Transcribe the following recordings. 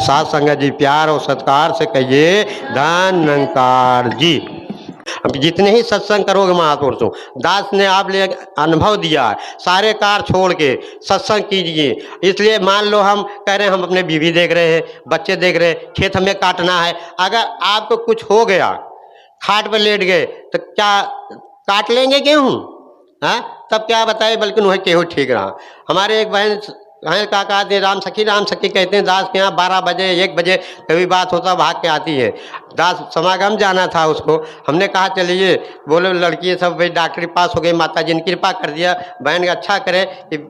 साथ संगत जी प्यार और सत्कार से कहिए धन्यकार जी। अब जितने ही सत्संग करोगे महापुरुषों, दास ने आप लिए अनुभव दिया है, सारे कार छोड़ के सत्संग कीजिए। इसलिए मान लो हम कह रहे हैं, हम अपने बीवी देख रहे हैं, बच्चे देख रहे हैं, खेत हमें काटना है, अगर आपको कुछ हो गया, खाट पर लेट गए, तो क्या काट लेंगे गेहूँ? हाँ, तब क्या बताए, बल्कि वही केहू ठीक रहा। हमारे एक बहन हैं काका थे, राम सखी कहते हैं, दास के यहाँ 12 बजे 1 बजे कभी बात होता भाग के आती है। दास समागम जाना था उसको, हमने कहा चलिए, बोले लड़की सब भाई डॉक्टरी पास हो गई, माता जी ने कृपा कर दिया, बहन अच्छा करे कि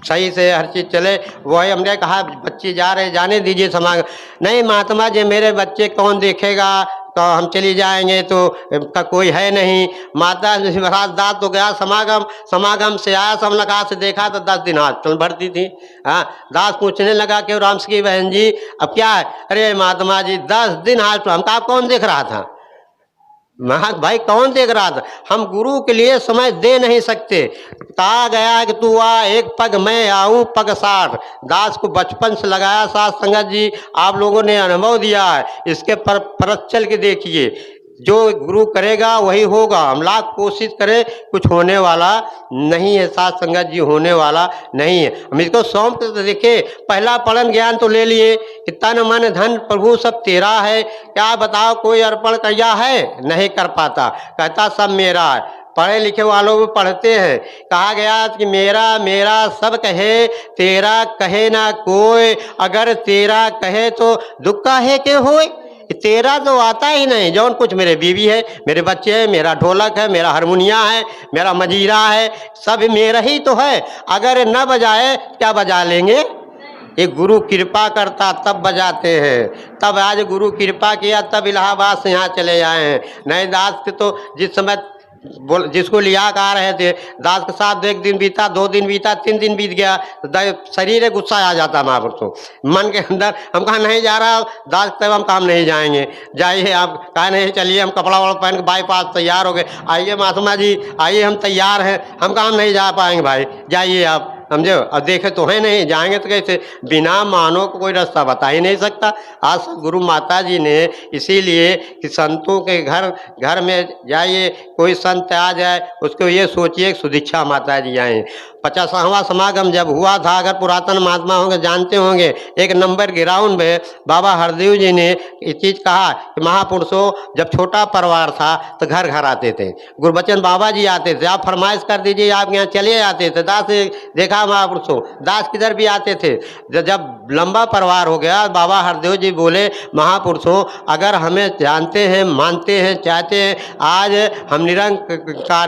सही से हर चीज़ चले। वही हमने कहा बच्चे जा रहे, जाने दीजिए समागम। नहीं महात्मा जी, मेरे बच्चे कौन देखेगा, तो हम चली जाएंगे तो का कोई है नहीं। माता महाराज दास तो गया समागम से आया, समलका से देखा तो 10 दिन हॉस्पिटल भर्ती थी। हाँ, दास पूछने लगा कि राम की बहन जी अब क्या है? अरे महात्मा जी 10 दिन हॉस्पिटल। हम कहा कौन देख रहा था? महा भाई कौन देख रहा था? हम गुरु के लिए समय दे नहीं सकते। कहा गया कि तू आ एक पग मैं आऊं पग 60। दास को बचपन से लगाया साथ संगत जी, आप लोगों ने अनुभव दिया है, इसके पर चल के देखिए, जो गुरु करेगा वही होगा। हम लाख कोशिश करें, कुछ होने वाला नहीं है साथ संगत जी, होने वाला नहीं है। हम इसको सौंप तो देखे, पहला पढ़न ज्ञान तो ले लिए कि तन मन धन प्रभु सब तेरा है, क्या बताओ कोई अर्पण किया है? नहीं कर पाता, कहता सब मेरा है। पढ़े लिखे वालों को पढ़ते हैं, कहा गया कि मेरा मेरा सब कहे, तेरा कहे ना कोई, अगर तेरा कहे तो दुख काहे के होए। तेरा तो आता ही नहीं, जौन कुछ मेरे बीवी है, मेरे बच्चे हैं, मेरा ढोलक है, मेरा हारमोनिया है, मेरा मजीरा है, सब मेरा ही तो है। अगर न बजाए क्या बजा लेंगे? एक गुरु कृपा करता तब बजाते हैं। तब आज गुरु कृपा किया तब इलाहाबाद से यहाँ चले आए हैं। नए दास के तो जिस समय जिसको लिया आ रहे थे, दास के साथ 1 दिन बीता, 2 दिन बीता, 3 दिन बीत गया, शरीर में गुस्सा आ जाता महापुरुषों मन के अंदर। हम कहा नहीं जा रहा दास, तब हम काम नहीं जाएंगे। जाइए आप, कहा नहीं चलिए, हम कपड़ा वपड़ा पहन के बाईपास तैयार हो गए, आइए महात्मा जी आइए हम तैयार हैं। हम कहा नहीं जा पाएंगे भाई, जाइए आप, समझो। अब देखे तो है नहीं, जाएंगे तो कैसे? बिना मानो को कोई रास्ता बता ही नहीं सकता। आज गुरु माता जी ने इसीलिए कि संतों के घर में जाइए, कोई संत आ जाए उसको ये सोचिए सुदीक्षा माता जी आए। 50वां समागम जब हुआ था, अगर पुरातन महात्मा होंगे जानते होंगे, 1 नंबर ग्राउंड में बाबा हरदेव जी ने ये चीज़ कहा कि महापुरुषों जब छोटा परिवार था तो घर घर आते थे, गुरबचन बाबा जी आते थे, आप फरमाइश कर दीजिए आप यहाँ चले जाते थे। दास देखा महापुरुषों, दास किधर भी आते थे। जब लंबा परिवार हो गया, बाबा हरदेव जी बोले महापुरुषों अगर हमें जानते हैं, मानते हैं, चाहते हैं, आज हम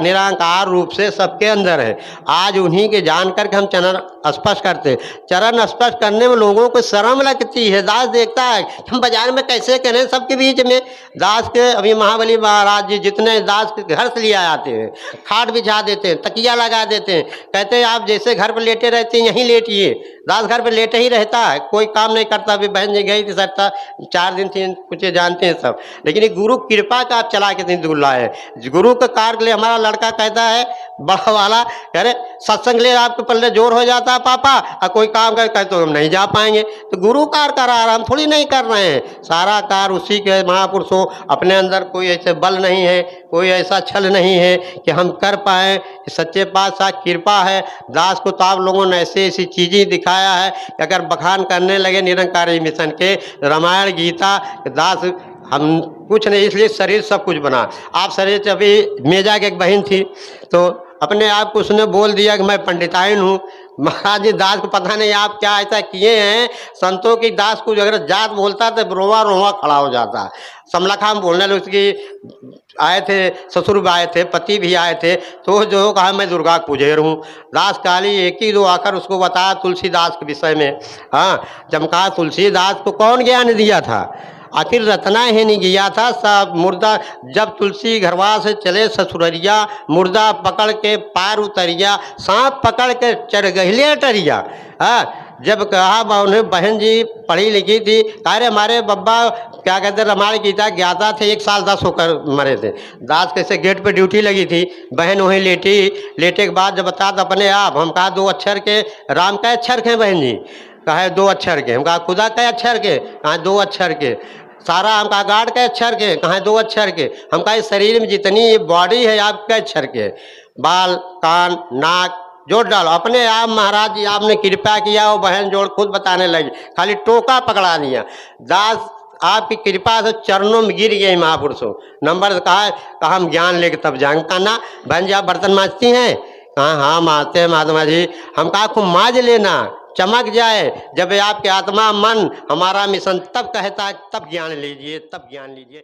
निरंकार रूप से सबके अंदर है, आज उन्हीं के जान करके हम चरण स्पर्श करते। चरण स्पर्श करने में लोगों को शर्म लगती है। दास देखता है हम बाजार में कैसे करें सबके बीच में। दास के अभी महाबली महाराज जी जितने दास के घर से लिया आते हैं, खाट बिछा देते हैं, तकिया लगा देते हैं, कहते हैं आप जैसे घर पर लेटे रहते हैं यहीं लेटिए। दास घर पर लेटे ही रहता है, कोई काम नहीं करता। अभी बहन जी गई थी सरता, 4 दिन 3 कुछ जानते हैं सब, लेकिन ये गुरु कृपा का आप चला के दूर लाए। गुरु के कार्य के लिए हमारा लड़का कहता है बड़ा वाला, अरे सत्संग ले आपके पल्ले जोर हो जाता है पापा, और कोई काम कर तो हम नहीं जा पाएंगे। तो गुरु कार्य करा रहा, हम थोड़ी नहीं कर रहे हैं, सारा कार्य उसी के। महापुरुषों अपने अंदर कोई ऐसे बल नहीं है, कोई ऐसा छल नहीं है कि हम कर पाएँ। सच्चे पातशाह कृपा है। दास को तो आप लोगों ने ऐसी चीज़ें दिखाया है कि अगर बखान करने लगे निरंकारी मिशन के, रामायण गीता, दास हम कुछ नहीं, इसलिए शरीर सब कुछ बना। आप शरीर से अभी मेजा की एक बहन थी तो अपने आप को उसने बोल दिया कि मैं पंडिताइन हूँ। महाराज जी दास को पता नहीं आप क्या ऐसा किए हैं, संतों की दास को अगर जात बोलता तो रोवा रोवा खड़ा हो जाता। समलखा में बोलने लगे, उसकी आए थे ससुर भी आए थे, पति भी आए थे, तो जो कहा मैं दुर्गा पूजेर हूँ। दास काली 1 ही 2 आकर उसको बताया तुलसीदास के विषय में। हाँ, जब कहा तुलसीदास को कौन ज्ञान दिया था, आखिर रतना ही नहीं गया था। सब मुर्दा जब तुलसी घरवा से चले ससुररिया, मुर्दा पकड़ के पार उतरिया, सांप पकड़ के चढ़ गहिले टरिया। हाँ, जब कहा उन्हें बहन जी पढ़ी लिखी थी, अरे हमारे बब्बा क्या कहते रामायण गीता ज्ञाता थे, 1 साल 10 होकर मरे थे। दास कैसे गेट पे ड्यूटी लगी थी, बहन वहीं लेटे के बाद जब बता तो अपने आप हम कहा 2 अक्षर के राम का अक्षर थे बहन जी। कहे 2 अक्षर के। हम कहा खुदा के अक्षर के, कहा 2 अक्षर के। सारा हम कहा गाड के अक्षर के, कहा 2 अक्षर के। हम कहा इस शरीर में जितनी बॉडी है आपके अक्षर के, बाल, कान, नाक जोड़ डालो। अपने आप महाराज जी आपने कृपा किया, वो बहन जोड़ खुद बताने लगी, खाली टोका पकड़ा दिया। दास आपकी कृपा से चरणों में गिर गए महापुरुषों। नंबर कहा हम ज्ञान लेके तब जाएंगे। कहा ना बहन जी आप बर्तन मांजती हैं? कहा हाँ मांजते हैं महात्मा जी। हम कहा खूब मांज लेना, चमक जाए। जब आपके आत्मा मन हमारा मिशन तब कहता है तब ज्ञान लीजिए, तब ज्ञान लीजिए।